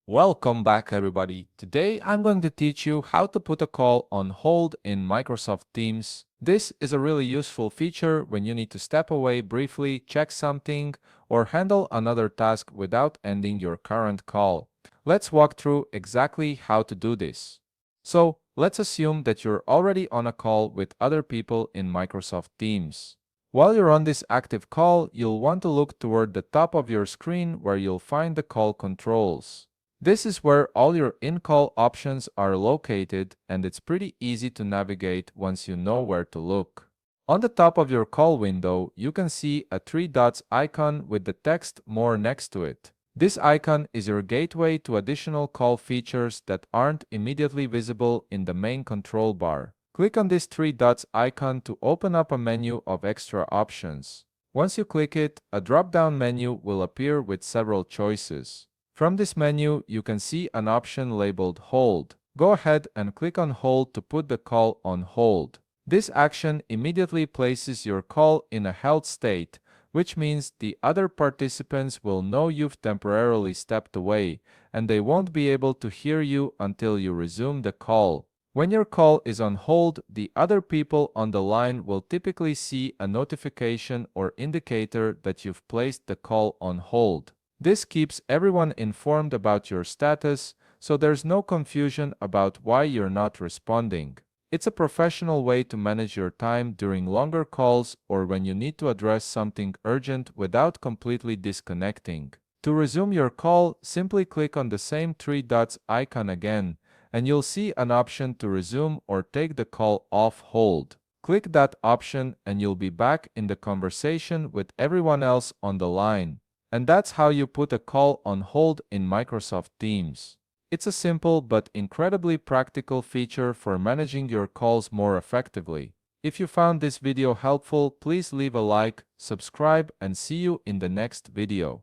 Welcome back, everybody. Today I'm going to teach you how to put a call on hold in Microsoft Teams. This is a really useful feature when you need to step away briefly, check something, or handle another task without ending your current call. Let's walk through exactly how to do this. So, let's assume that you're already on a call with other people in Microsoft Teams. While you're on this active call, you'll want to look toward the top of your screen where you'll find the call controls. This is where all your in-call options are located, and it's pretty easy to navigate once you know where to look. On the top of your call window, you can see a three dots icon with the text More next to it. This icon is your gateway to additional call features that aren't immediately visible in the main control bar. Click on this three dots icon to open up a menu of extra options. Once you click it, a drop-down menu will appear with several choices. From this menu, you can see an option labeled Hold. Go ahead and click on Hold to put the call on hold. This action immediately places your call in a held state, which means the other participants will know you've temporarily stepped away, and they won't be able to hear you until you resume the call. When your call is on hold, the other people on the line will typically see a notification or indicator that you've placed the call on hold. This keeps everyone informed about your status, so there's no confusion about why you're not responding. It's a professional way to manage your time during longer calls or when you need to address something urgent without completely disconnecting. To resume your call, simply click on the same three dots icon again, and you'll see an option to resume or take the call off hold. Click that option and you'll be back in the conversation with everyone else on the line. And that's how you put a call on hold in Microsoft Teams. It's a simple but incredibly practical feature for managing your calls more effectively. If you found this video helpful, please leave a like, subscribe, and see you in the next video.